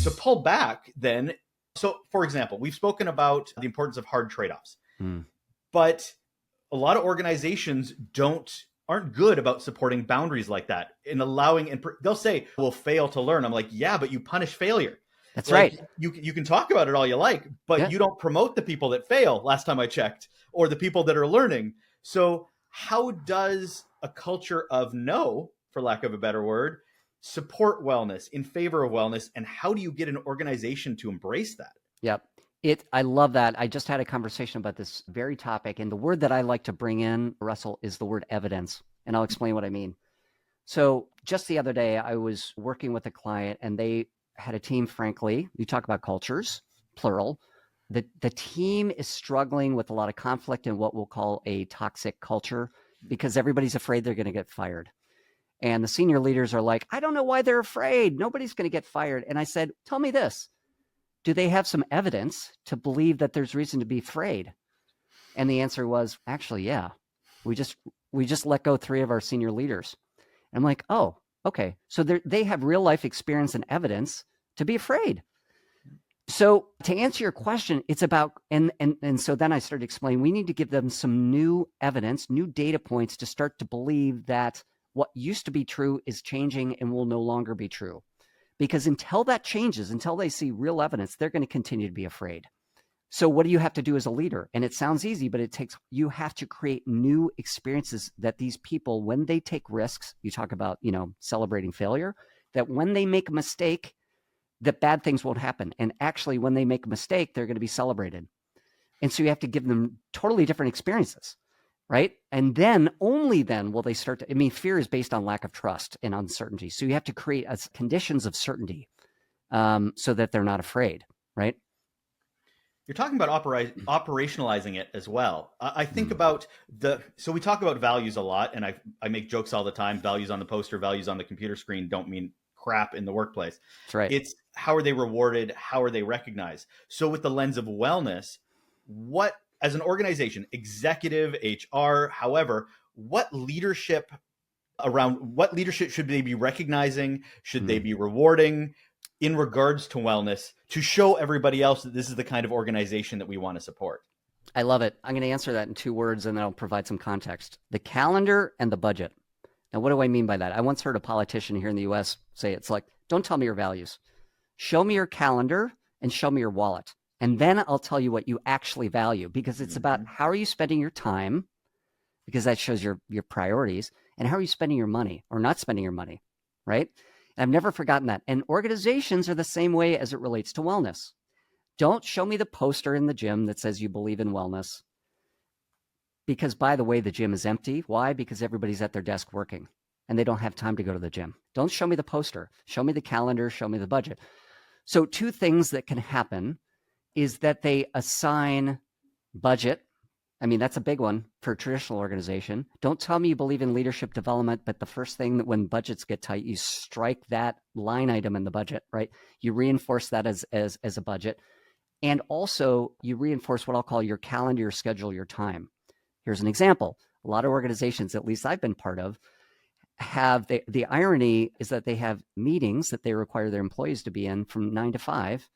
To pull back then, so for example, we've spoken about the importance of hard trade-offs, but a lot of organizations aren't good about supporting boundaries like that and allowing, and they'll say, we'll fail to learn. I'm like, yeah, but you punish failure. That's like, right. You can talk about it all you like, but you don't promote the people that fail, last time I checked, or the people that are learning. So how does a culture of no, for lack of a better word, support wellness in favor of wellness? And how do you get an organization to embrace that? Yep. I love that. I just had a conversation about this very topic. And the word that I like to bring in, Russell, is the word evidence. And I'll explain what I mean. So just the other day, I was working with a client and they had a team, frankly, you talk about cultures, plural. The team is struggling with a lot of conflict in what we'll call a toxic culture because everybody's afraid they're going to get fired. And the senior leaders are like, I don't know why they're afraid. Nobody's going to get fired. And I said, tell me this. Do they have some evidence to believe that there's reason to be afraid? And the answer was, actually, yeah. We just let go 3 of our senior leaders. And I'm like, oh, okay. So they have real life experience and evidence to be afraid. So to answer your question, it's about, and so then I started explaining, we need to give them some new evidence, new data points to start to believe that what used to be true is changing and will no longer be true. Because until that changes, until they see real evidence, they're going to continue to be afraid. So what do you have to do as a leader? And it sounds easy, but you have to create new experiences that these people, when they take risks, you talk about, celebrating failure, that when they make a mistake, that bad things won't happen. And actually, when they make a mistake, they're going to be celebrated. And so you have to give them totally different experiences. Right. And then only then will they start to, fear is based on lack of trust and uncertainty. So you have to create conditions of certainty so that they're not afraid. Right. You're talking about operationalizing it as well. I think about so we talk about values a lot, and I make jokes all the time. Values on the poster, values on the computer screen don't mean crap in the workplace. That's right. It's how are they rewarded? How are they recognized? So with the lens of wellness, what, as an organization, executive, HR, however, what leadership should they be recognizing? Should they be rewarding in regards to wellness to show everybody else that this is the kind of organization that we want to support? I love it. I'm going to answer that in 2 words and then I'll provide some context. The calendar and the budget. Now, what do I mean by that? I once heard a politician here in the US say, it's like, don't tell me your values. Show me your calendar and show me your wallet. And then I'll tell you what you actually value, because it's about how are you spending your time, because that shows your priorities, and how are you spending your money or not spending your money, right? And I've never forgotten that. And organizations are the same way as it relates to wellness. Don't show me the poster in the gym that says you believe in wellness, because, by the way, the gym is empty. Why? Because everybody's at their desk working and they don't have time to go to the gym. Don't show me the poster. Show me the calendar. Show me the budget. So 2 things that can happen is that they assign budget. That's a big one for a traditional organization. Don't tell me you believe in leadership development, but the first thing that when budgets get tight, you strike that line item in the budget, right? You reinforce that as a budget. And also you reinforce what I'll call your calendar, your schedule, your time. Here's an example. A lot of organizations, at least I've been part of, have the irony is that they have meetings that they require their employees to be in from 9 to 5.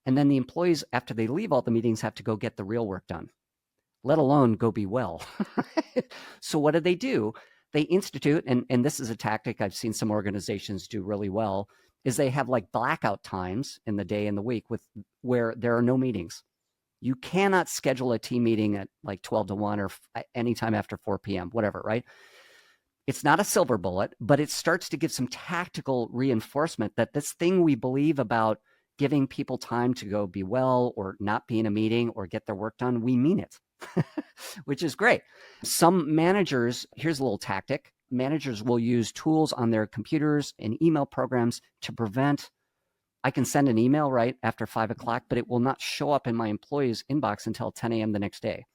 And then the employees, after they leave all the meetings, have to go get the real work done, let alone go be well. So what do? They institute, and this is a tactic I've seen some organizations do really well, is they have like blackout times in the day and the week where there are no meetings. You cannot schedule a team meeting at like 12 to 1 or anytime after 4 p.m., whatever, right? It's not a silver bullet, but it starts to give some tactical reinforcement that this thing we believe about giving people time to go be well or not be in a meeting or get their work done, we mean it, which is great. Some managers, here's a little tactic. Managers will use tools on their computers and email programs to prevent, I can send an email right after 5 o'clock, but it will not show up in my employee's inbox until 10 a.m. the next day.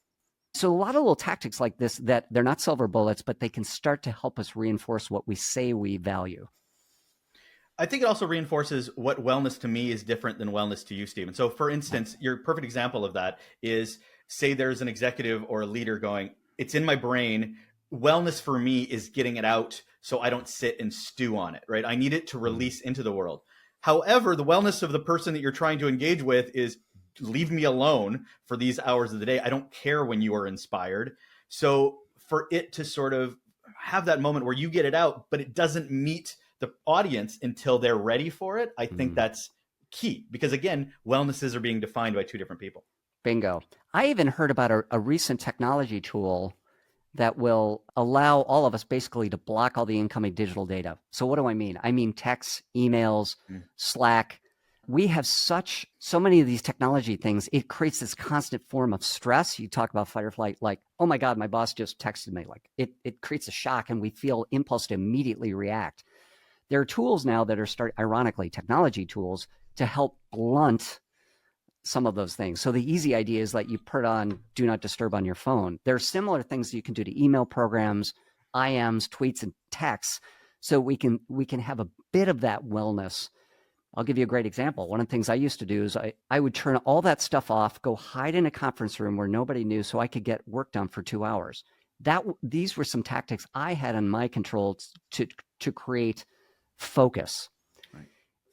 So a lot of little tactics like this that they're not silver bullets, but they can start to help us reinforce what we say we value. I think it also reinforces what wellness to me is different than wellness to you, Stephen. So for instance, your perfect example of that is, say there's an executive or a leader going, it's in my brain, wellness for me is getting it out so I don't sit and stew on it, right? I need it to release into the world. However, the wellness of the person that you're trying to engage with is leave me alone for these hours of the day. I don't care when you are inspired. So for it to sort of have that moment where you get it out, but it doesn't meet the audience until they're ready for it, I think that's key. Because again, wellnesses are being defined by two different people. Bingo. I even heard about a recent technology tool that will allow all of us basically to block all the incoming digital data. So what do I mean? I mean texts, emails, Slack. We have so many of these technology things. It creates this constant form of stress. You talk about fight or flight, like, oh my God, my boss just texted me. Like it creates a shock and we feel impulse to immediately react. There are tools now that are ironically, technology tools to help blunt some of those things. So the easy idea is that you put on do not disturb on your phone. There are similar things you can do to email programs, IMs, tweets, and texts. So we can have a bit of that wellness. I'll give you a great example. One of the things I used to do is I would turn all that stuff off, go hide in a conference room where nobody knew so I could get work done for 2 hours. These were some tactics I had in my control to create focus.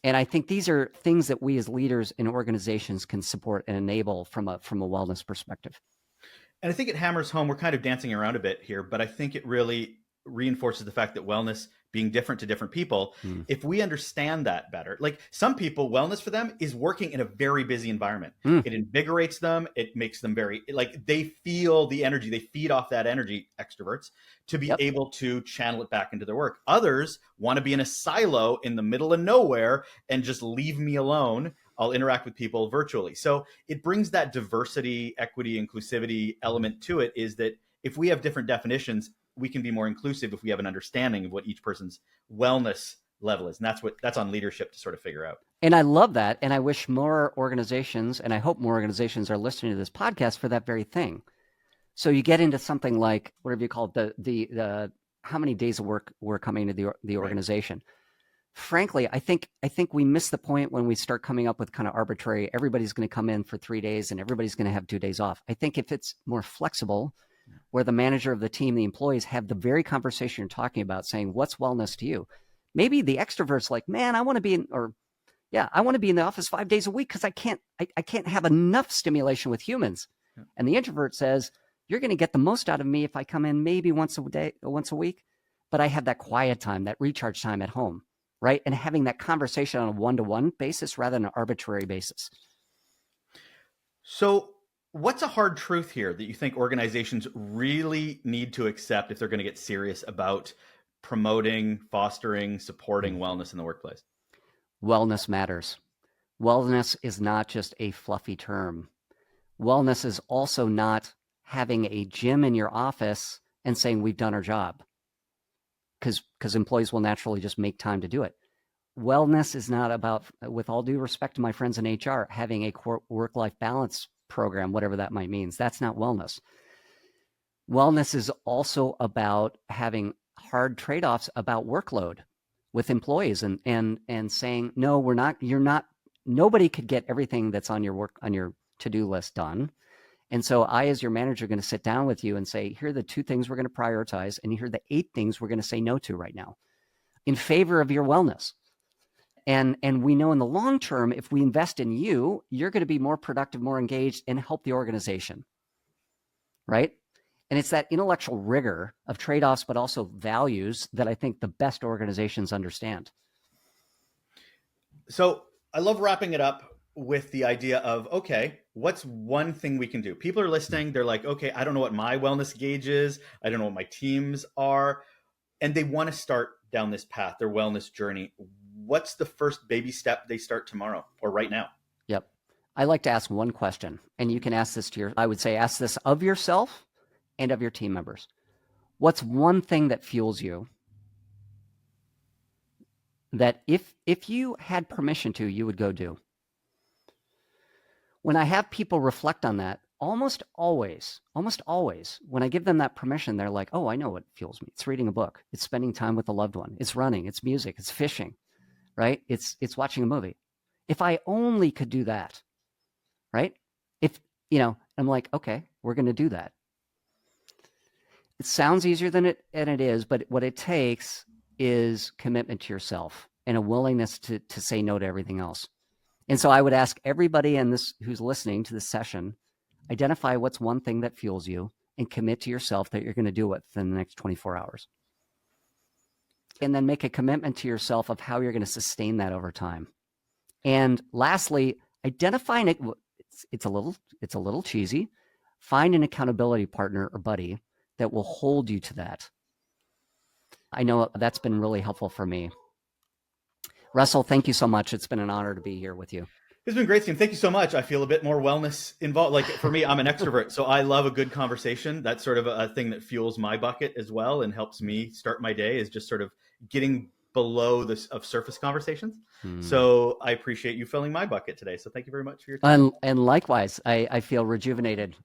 And I think these are things that we as leaders in organizations can support and enable from a wellness perspective. And I think it hammers home, we're kind of dancing around a bit here, but I think it really reinforces the fact that wellness being different to different people, if we understand that better, like some people, wellness for them is working in a very busy environment. It invigorates them. It makes them very, like they feel the energy, they feed off that energy, extroverts, to be able to channel it back into their work. Others want to be in a silo in the middle of nowhere and just leave me alone. I'll interact with people virtually. So it brings that diversity, equity, inclusivity element to it, is that if we have different definitions, we can be more inclusive if we have an understanding of what each person's wellness level is. And that's on leadership to sort of figure out. And I love that. And I wish more organizations, and I hope more organizations are listening to this podcast for that very thing. So you get into something like, whatever you call it, the how many days of work we're coming to the organization. Right. Frankly, I think we miss the point when we start coming up with kind of arbitrary, everybody's going to come in for 3 days and everybody's going to have 2 days off. I think if it's more flexible, where the manager of the team, the employees have the very conversation you're talking about, saying, what's wellness to you? Maybe the extrovert's like, man, I want to be in the office 5 days a week because I can't have enough stimulation with humans. Yeah. And the introvert says, you're going to get the most out of me if I come in maybe once a week, but I have that quiet time, that recharge time at home, right? And having that conversation on a one-to-one basis rather than an arbitrary basis. So what's a hard truth here that you think organizations really need to accept if they're going to get serious about promoting, fostering, supporting wellness in the workplace? Wellness matters. Wellness is not just a fluffy term. Wellness is also not having a gym in your office and saying we've done our job, because employees will naturally just make time to do it. Wellness is not about, with all due respect to my friends in HR, having a work-life balance program, whatever that might mean. That's not wellness. Wellness is also about having hard trade-offs about workload with employees and saying, no, nobody could get everything that's on your to-do list done. And so I, as your manager, are going to sit down with you and say, here are the 2 things we're going to prioritize, and here are the 8 things we're going to say no to right now in favor of your wellness. And we know in the long term, if we invest in you, you're going to be more productive, more engaged, and help the organization, right? And it's that intellectual rigor of trade-offs, but also values that I think the best organizations understand. So I love wrapping it up with the idea of, okay, what's one thing we can do? People are listening. They're like, okay, I don't know what my wellness gauge is. I don't know what my teams are. And they want to start down this path, their wellness journey. What's the first baby step they start tomorrow or right now? Yep. I like to ask one question, and you can ask this ask this of yourself and of your team members. What's one thing that fuels you that if you had permission to, you would go do? When I have people reflect on that, almost always, when I give them that permission, they're like, oh, I know what fuels me. It's reading a book. It's spending time with a loved one. It's running. It's music. It's fishing, right? It's watching a movie. If I only could do that, right? I'm like, okay, we're going to do that. It sounds easier than it is, but what it takes is commitment to yourself and a willingness to say no to everything else. And so I would ask everybody in this who's listening to this session, identify what's one thing that fuels you and commit to yourself that you're going to do it within the next 24 hours. And then make a commitment to yourself of how you're going to sustain that over time. And lastly, identifying it. It's a little cheesy. Find an accountability partner or buddy that will hold you to that. I know that's been really helpful for me. Russell, thank you so much. It's been an honor to be here with you. It's been great, Steve. Thank you so much. I feel a bit more wellness involved. Like for me, I'm an extrovert, so I love a good conversation. That's sort of a thing that fuels my bucket as well and helps me start my day, is just sort of getting below this of surface conversations. So I appreciate you filling my bucket today. So thank you very much for your time. And likewise, I feel rejuvenated,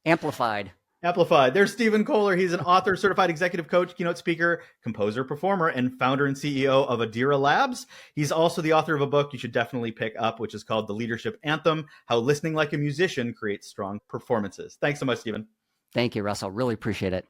amplified. There's Stephen Kohler. He's an author, certified executive coach, keynote speaker, composer, performer, and founder and CEO of Audira Labs. He's also the author of a book you should definitely pick up, which is called The Leadership Anthem: How Listening Like a Musician Creates Strong Performances. Thanks so much, Stephen. Thank you, Russell. Really appreciate it.